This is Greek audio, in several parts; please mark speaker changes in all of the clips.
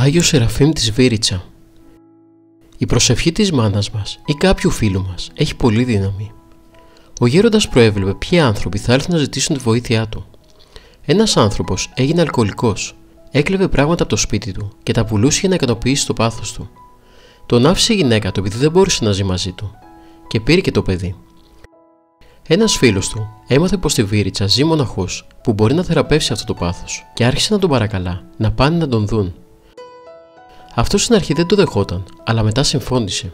Speaker 1: Άγιος Σεραφείμ της Βήριτσα. Η προσευχή της μάνας μας ή κάποιου φίλου μας έχει πολύ δύναμη. Ο γέροντας προέβλεπε ποιοι άνθρωποι θα έρθουν να ζητήσουν τη βοήθειά του. Ένας άνθρωπος έγινε αλκοολικός, έκλεβε πράγματα από το σπίτι του και τα πουλούσε για να ικανοποιήσει το πάθος του. Τον άφησε η γυναίκα του επειδή δεν μπορούσε να ζει μαζί του και πήρε και το παιδί. Ένας φίλος του έμαθε πως στη Βήριτσα ζει μοναχός που μπορεί να θεραπεύσει αυτό το πάθος και άρχισε να τον παρακαλά να πάνε να τον δουν. Αυτός στην αρχή δεν το δεχόταν, αλλά μετά συμφώνησε.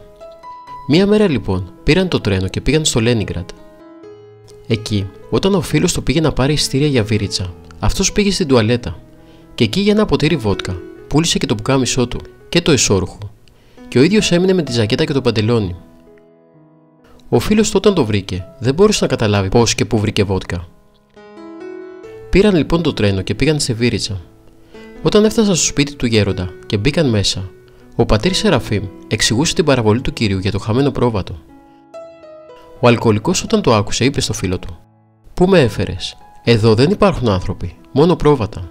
Speaker 1: Μία μέρα λοιπόν πήραν το τρένο και πήγαν στο Λένινγκραντ. Εκεί, όταν ο φίλος του πήγε να πάρει εισιτήρια για Βήριτσα, αυτός πήγε στην τουαλέτα και εκεί για ένα ποτήρι βότκα πούλησε και το πουκάμισό του και το εσώρουχο, και ο ίδιος έμεινε με τη ζακέτα και το παντελόνι. Ο φίλος του όταν το βρήκε δεν μπόρεσε να καταλάβει πώς και πού βρήκε βότκα. Πήραν λοιπόν το τρένο και πήγαν στη Βήριτσα. Όταν έφτασαν στο σπίτι του γέροντα και μπήκαν μέσα, ο πατήρ Σεραφείμ εξηγούσε την παραβολή του κυρίου για το χαμένο πρόβατο. Ο αλκοολικός όταν το άκουσε είπε στο φίλο του: «Πού με έφερες? Εδώ δεν υπάρχουν άνθρωποι, μόνο πρόβατα».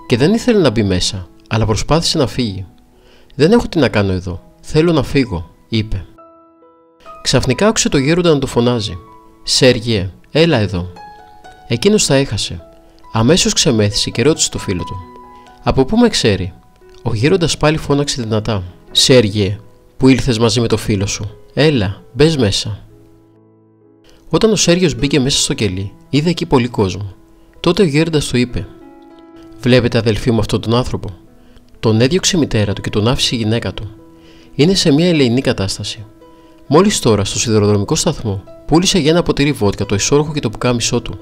Speaker 1: Και δεν ήθελε να μπει μέσα, αλλά προσπάθησε να φύγει. «Δεν έχω τι να κάνω εδώ, θέλω να φύγω», είπε. Ξαφνικά άκουσε το γέροντα να το φωνάζει: «Σέργιε, έλα εδώ». Εκείνος τα έχασε. Αμέσως ξεμέθησε και ρώτησε το φίλο του: «Από πού με ξέρει?» Ο γέροντας πάλι φώναξε δυνατά: «Σέργιε, που ήλθες μαζί με το φίλο σου, έλα, μπες μέσα». Όταν ο Σέργιος μπήκε μέσα στο κελί, είδε εκεί πολύ κόσμο. Τότε ο γέροντας του είπε: «Βλέπετε, αδελφοί μου, αυτόν τον άνθρωπο? Τον έδιωξε η μητέρα του και τον άφησε η γυναίκα του. Είναι σε μια ελεεινή κατάσταση. Μόλις τώρα στο σιδηροδρομικό σταθμό πούλησε για ένα ποτήρι βότκα το ισόρροχο και το πουκάμισό του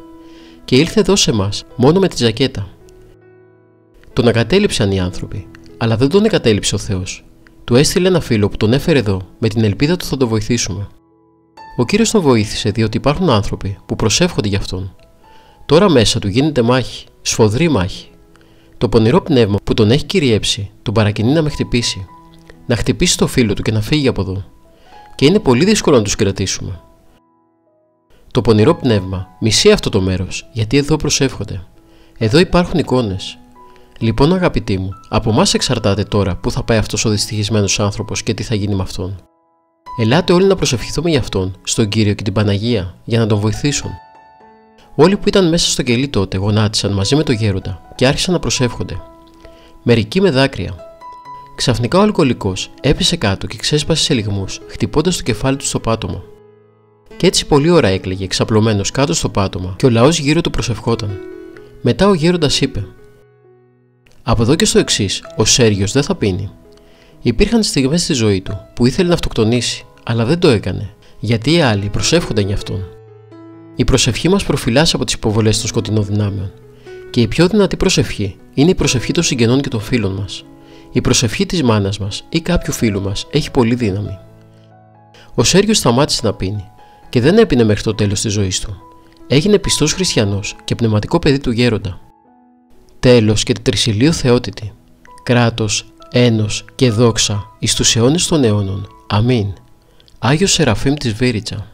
Speaker 1: και ήλθε εδώ σε εμάς μόνο με τη ζακέτα». Τον εγκατέλειψαν οι άνθρωποι, αλλά δεν τον εγκατέλειψε ο Θεός. Του έστειλε ένα φίλο που τον έφερε εδώ με την ελπίδα του θα τον βοηθήσουμε. Ο Κύριος τον βοήθησε διότι υπάρχουν άνθρωποι που προσεύχονται για αυτόν. Τώρα μέσα του γίνεται μάχη, σφοδρή μάχη. Το πονηρό πνεύμα που τον έχει κυριέψει τον παρακινεί να με χτυπήσει, να χτυπήσει το φίλο του και να φύγει από εδώ. Και είναι πολύ δύσκολο να τους κρατήσουμε. Το πονηρό πνεύμα μισεί αυτό το μέρος γιατί εδώ προσεύχονται. Εδώ υπάρχουν εικόνες. Λοιπόν, αγαπητοί μου, από εμάς εξαρτάται τώρα πού θα πάει αυτός ο δυστυχισμένος άνθρωπος και τι θα γίνει με αυτόν. Ελάτε όλοι να προσευχηθούμε για αυτόν, στον Κύριο και την Παναγία, για να τον βοηθήσουν. Όλοι που ήταν μέσα στο κελί τότε γονάτισαν μαζί με τον γέροντα και άρχισαν να προσεύχονται. Μερικοί με δάκρυα. Ξαφνικά ο αλκοολικός έπεσε κάτω και ξέσπασε σε λυγμούς, χτυπώντας το κεφάλι του στο πάτωμα. Και έτσι πολλή ώρα έκλαιγε εξαπλωμένος κάτω στο πάτωμα και ο λαός γύρω του προσευχόταν. Μετά ο γέροντας είπε: «Από εδώ και στο εξής, ο Σέργιος δεν θα πίνει». Υπήρχαν στιγμές στη ζωή του που ήθελε να αυτοκτονήσει, αλλά δεν το έκανε, γιατί οι άλλοι προσεύχονταν γι' αυτόν. Η προσευχή μας προφυλάσσει από τις υποβολές των σκοτεινών δυνάμεων. Και η πιο δυνατή προσευχή είναι η προσευχή των συγγενών και των φίλων μας. Η προσευχή της μάνας μας ή κάποιου φίλου μας έχει πολύ δύναμη. Ο Σέργιος σταμάτησε να πίνει και δεν έπινε μέχρι το τέλος της ζωής του. Έγινε πιστός χριστιανός και πνευματικό παιδί του γέροντα. Τέλος και τετρισιλίου θεότητη. Κράτος, ένος και δόξα εις τους αιώνες των αιώνων. Αμήν. Άγιος Σεραφείμ της Βήριτσα.